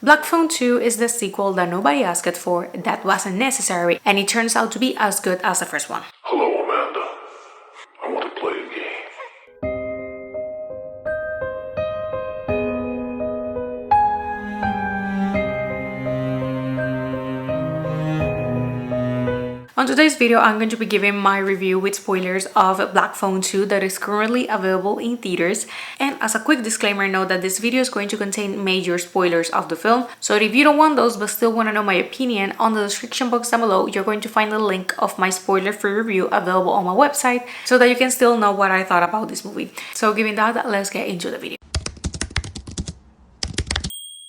Black Phone 2 is the sequel that nobody asked for, that wasn't necessary, and it turns out to be as good as the first one. Hello, Amanda. I want to play a game. On today's video, I'm going to be giving my review with spoilers of Black Phone 2 that is currently available in theaters. And as a quick disclaimer, note that this video is going to contain major spoilers of the film. So if you don't want those but still want to know my opinion, on the description box down below, you're going to find the link of my spoiler-free review available on my website so that you can still know what I thought about this movie. So given that, let's get into the video.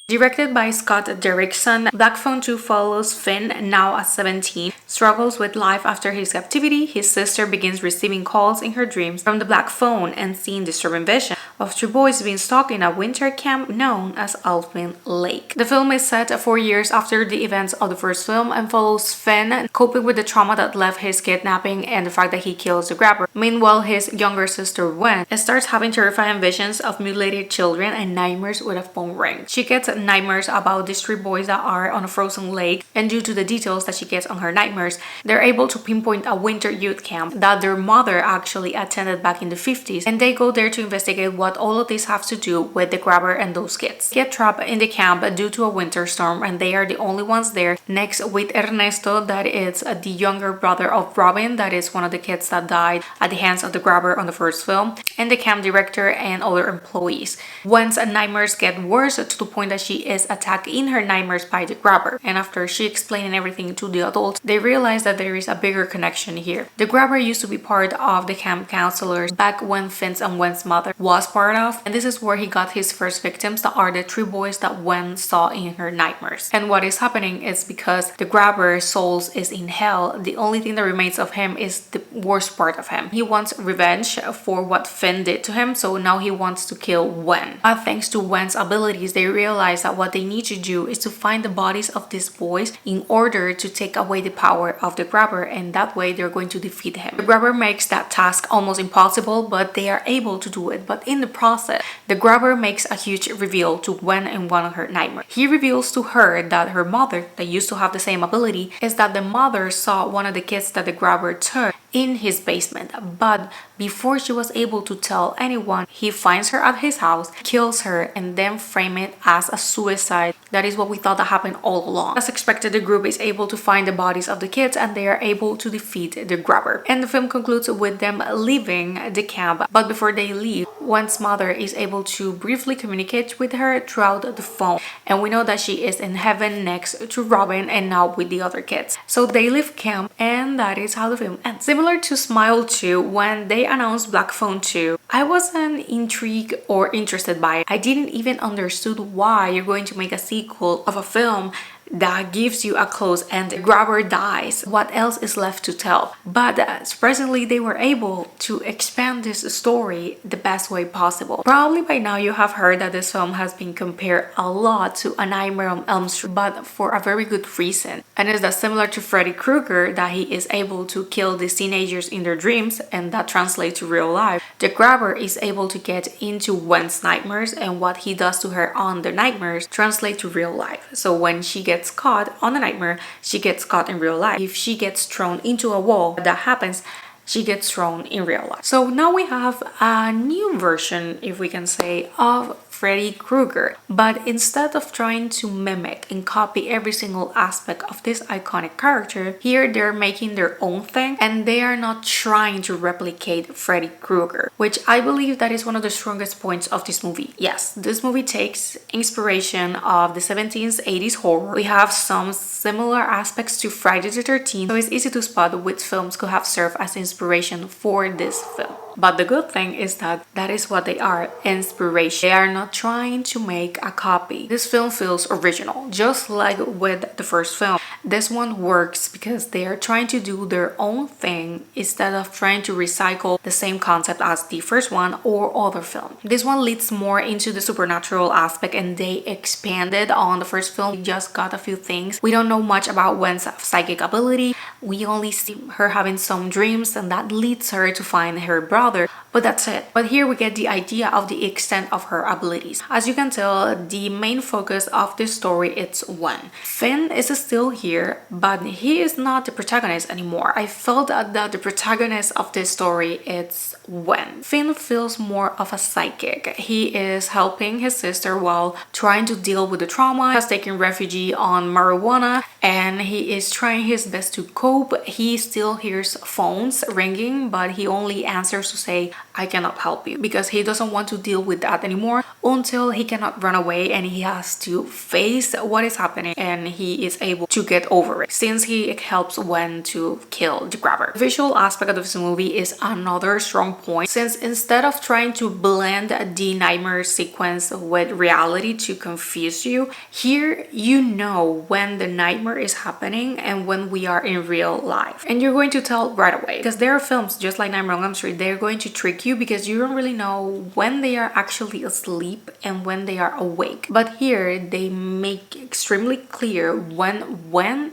Directed by Scott Derrickson, Black Phone 2 follows Finn, now at 17, struggles with life after his captivity. His sister begins receiving calls in her dreams from the Black Phone and seeing disturbing visions of two boys being stalked in a winter camp known as Elfin Lake. The film is set 4 years after the events of the first film and follows Finn coping with the trauma that left his kidnapping and the fact that he kills the grabber. Meanwhile, his younger sister Gwen starts having terrifying visions of mutilated children and nightmares with a phone ring. She gets nightmares about these three boys that are on a frozen lake, and due to the details that she gets on her nightmares, they're able to pinpoint a winter youth camp that their mother actually attended back in the 50s, and they go there to investigate what all of this has to do with the grabber and those kids. They get trapped in the camp due to a winter storm, and they are the only ones there, next with Ernesto, that is the younger brother of Robin, that is one of the kids that died at the hands of the grabber on the first film, and the camp director and other employees. Gwen's nightmares get worse to the point that she is attacked in her nightmares by the grabber, and after she explaining everything to the adults, they realize that there is a bigger connection here. The grabber used to be part of the camp counselors back when Finn's and Gwen's mother was part of, and this is where he got his first victims, that are the three boys that Gwen saw in her nightmares. And what is happening is because the grabber's soul is in hell, the only thing that remains of him is the worst part of him. He wants revenge for what Finn did to him, so now he wants to kill Gwen. But thanks to Gwen's abilities, they realize that what they need to do is to find the bodies of these boys in order to take away the power of the grabber, and that way they're going to defeat him. The grabber makes that task almost impossible, but they are able to do it. But in the process, the grabber makes a huge reveal to Gwen in one of her nightmares. He reveals to her that her mother, that used to have the same ability, is that the mother saw one of the kids that the grabber took in his basement, but before she was able to tell anyone, he finds her at his house, kills her, and then frame it as a suicide. That is what we thought that happened all along. As expected, the group is able to find the bodies of the kids and they are able to defeat the grabber. And the film concludes with them leaving the camp, but before they leave, Gwen's mother is able to briefly communicate with her throughout the phone, and we know that she is in heaven next to Robin and now with the other kids. So they leave camp, and that is how the film ends. Similar to Smile 2, when they announced Black Phone 2, I wasn't intrigued or interested by it. I didn't even understood why you're going to make a sequel of a film that gives you a close and the grabber dies. What else is left to tell? But surprisingly, they were able to expand this story the best way possible. Probably by now you have heard that this film has been compared a lot to A Nightmare on Elm Street, but for a very good reason. And it's that similar to Freddy Krueger, that he is able to kill these teenagers in their dreams, and that translates to real life. The grabber is able to get into Gwen's nightmares, and what he does to her on the nightmares translate to real life. So when she gets caught on the nightmare, she gets caught in real life. If she gets thrown into a wall, that happens, she gets thrown in real life. So now we have a new version, if we can say, of Freddy Krueger, but instead of trying to mimic and copy every single aspect of this iconic character, here they're making their own thing, and they are not trying to replicate Freddy Krueger, which I believe that is one of the strongest points of this movie. Yes, this movie takes inspiration of the 70s, 80s horror. We have some similar aspects to Friday the 13th, so it's easy to spot which films could have served as inspiration for this film. But the good thing is that that is what they are, inspiration. They are not trying to make a copy. This film feels original, just like with the first film. This one works because they are trying to do their own thing instead of trying to recycle the same concept as the first one or other film. This one leads more into the supernatural aspect, and they expanded on the first film. We just got a few things. We don't know much about Gwen's psychic ability. We only see her having some dreams, and that leads her to find her brother, but that's it. But here we get the idea of the extent of her abilities. As you can tell, the main focus of this story is Gwen. Finn is still here, but he is not the protagonist anymore. I felt that the protagonist of this story is Gwen. Finn feels more of a psychic. He is helping his sister while trying to deal with the trauma, has taken refuge on marijuana, and he is trying his best to cope. He still hears phones ringing, but he only answers to say, I cannot help you, because he doesn't want to deal with that anymore until he cannot run away and he has to face what is happening and he is able to get over it, since he helps Gwen to kill the grabber. The visual aspect of this movie is another strong point, since instead of trying to blend the nightmare sequence with reality to confuse you, here you know when the nightmare is happening and when we are in real life, and you're going to tell right away, because there are films just like Nightmare on Elm Street, they're going to trick you because you don't really know when they are actually asleep and when they are awake. But here they make extremely clear when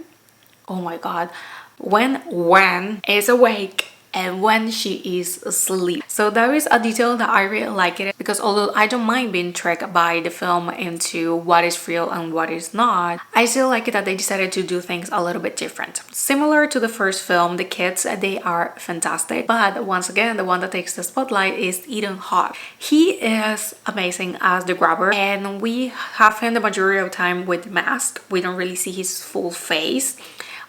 oh my god, when is awake and when she is asleep. So that is a detail that I really like it, because although I don't mind being tricked by the film into what is real and what is not, I still like it that they decided to do things a little bit different. Similar to the first film, the kids, they are fantastic, but once again, the one that takes the spotlight is Ethan Hawke. He is amazing as the grabber, and we have him the majority of the time with mask. We don't really see his full face,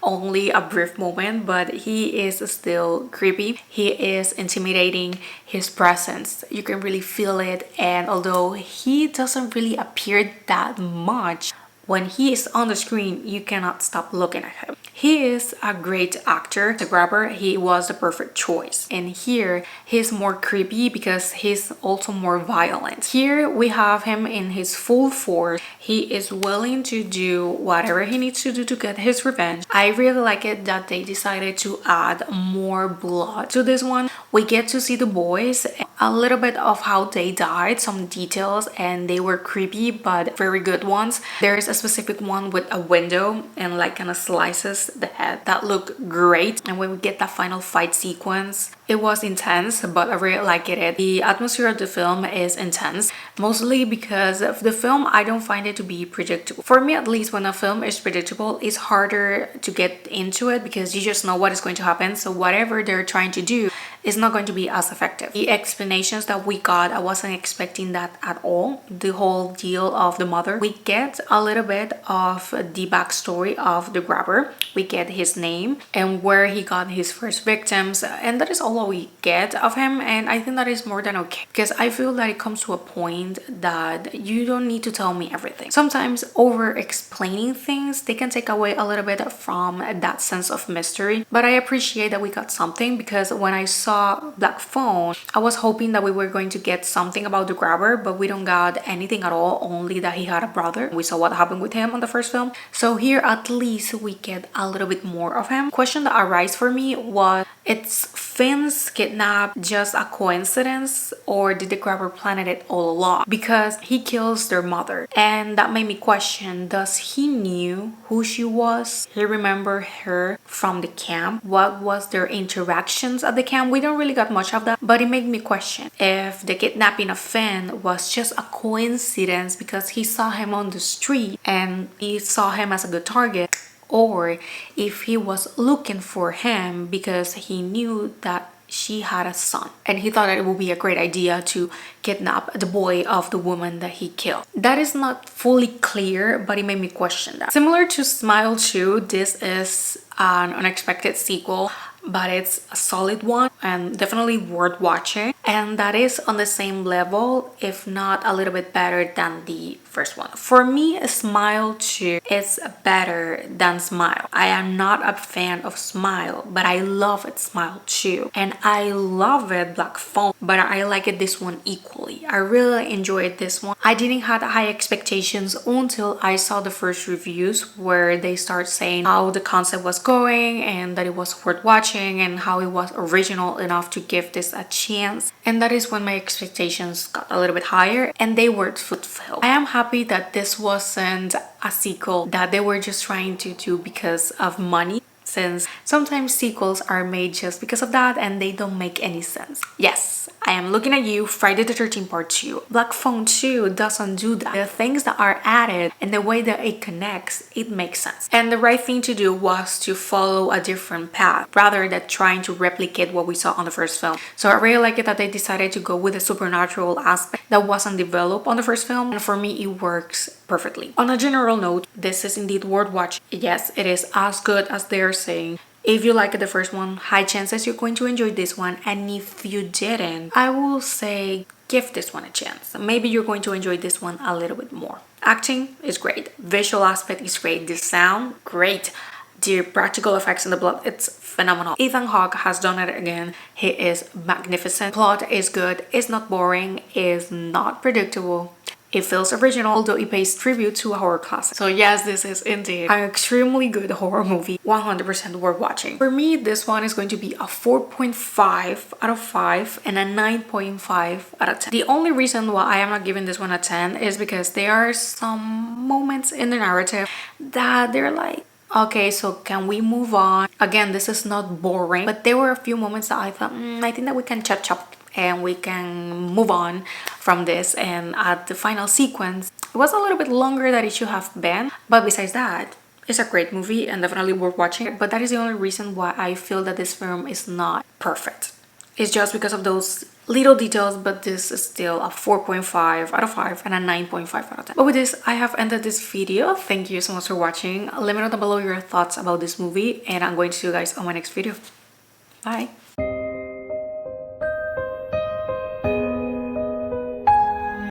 only a brief moment, but he is still creepy. He is intimidating. His presence, you can really feel it, and although he doesn't really appear that much, when he is on the screen, you cannot stop looking at him. He is a great actor. The grabber, he was the perfect choice. And here, he's more creepy because he's also more violent. Here, we have him in his full force. He is willing to do whatever he needs to do to get his revenge. I really like it that they decided to add more blood to this one. We get to see the boys, a little bit of how they died, some details, and they were creepy but very good ones. There's a specific one with a window and like kind of slices the head that looked great, and when we get that final fight sequence, it was intense, but I really like it. The atmosphere of the film is intense, mostly because of the film, I don't find it to be predictable. For me at least, when a film is predictable, it's harder to get into it because you just know what is going to happen, so whatever they're trying to do is not going to be as effective. The explanations that we got, I wasn't expecting that at all. The whole deal of the mother. We get a little bit of the backstory of the grabber. We get his name and where he got his first victims, and that is all we get of him, and I think that is more than okay, because I feel that it comes to a point that you don't need to tell me everything. Sometimes over explaining things, they can take away a little bit from that sense of mystery, but I appreciate that we got something, because when I saw Black Phone, I was hoping that we were going to get something about the grabber, but we don't got anything at all, only that he had a brother. We saw what happened with him on the first film, so here at least we get a little bit more of him. Question that arose for me was, it's Finn's kidnap just a coincidence, or did the grabber plan it all along? Because he kills their mother, and that made me question, does he knew who she was? He remembered her from the camp? What was their interactions at the camp? We don't really got much of that, but it made me question if the kidnapping of Finn was just a coincidence because he saw him on the street and he saw him as a good target, or if he was looking for him because he knew that she had a son and he thought that it would be a great idea to kidnap the boy of the woman that he killed. That is not fully clear, but it made me question that. Similar to Smile 2, this is an unexpected sequel, but it's a solid one and definitely worth watching, and that is on the same level, if not a little bit better than the first one. For me, Smile 2 is better than Smile. I am not a fan of Smile, but I love it Smile 2. And I love it Black Phone, but I like it this one equally. I really enjoyed this one. I didn't have high expectations until I saw the first reviews where they start saying how the concept was going and that it was worth watching and how it was original enough to give this a chance. And that is when my expectations got a little bit higher and they were fulfilled. I am happy that this wasn't a sequel that they were just trying to do because of money, since sometimes sequels are made just because of that and they don't make any sense. Yes, I am looking at you, Friday the 13th Part 2. Black Phone 2 doesn't do that. The things that are added and the way that it connects, it makes sense. And the right thing to do was to follow a different path rather than trying to replicate what we saw on the first film. So I really like it that they decided to go with a supernatural aspect that wasn't developed on the first film, and for me it works perfectly. On a general note, this is indeed worth watching. Yes, it is as good as they're saying. If you liked the first one, high chances you're going to enjoy this one, and if you didn't, I will say give this one a chance. Maybe you're going to enjoy this one a little bit more. Acting is great, visual aspect is great, the sound great, the practical effects in the blood, it's phenomenal. Ethan Hawke has done it again. He is magnificent. Plot is good, it's not boring, is not predictable. It feels original, although it pays tribute to a horror classic. So yes, this is indeed an extremely good horror movie, 100% worth watching. For me, this one is going to be a 4.5 out of 5 and a 9.5 out of 10. The only reason why I am not giving this one a 10 is because there are some moments in the narrative that they're like, okay, so can we move on? Again, this is not boring, but there were a few moments that I thought, I think that we can chop and we can move on from this. And at the final sequence, it was a little bit longer than it should have been, but besides that, it's a great movie and definitely worth watching. But that is the only reason why I feel that this film is not perfect. It's just because of those little details, but this is still a 4.5 out of 5 and a 9.5 out of 10. But with this, I have ended this video. Thank you so much for watching. Let me know down below your thoughts about this movie, and I'm going to see you guys on my next video. Bye!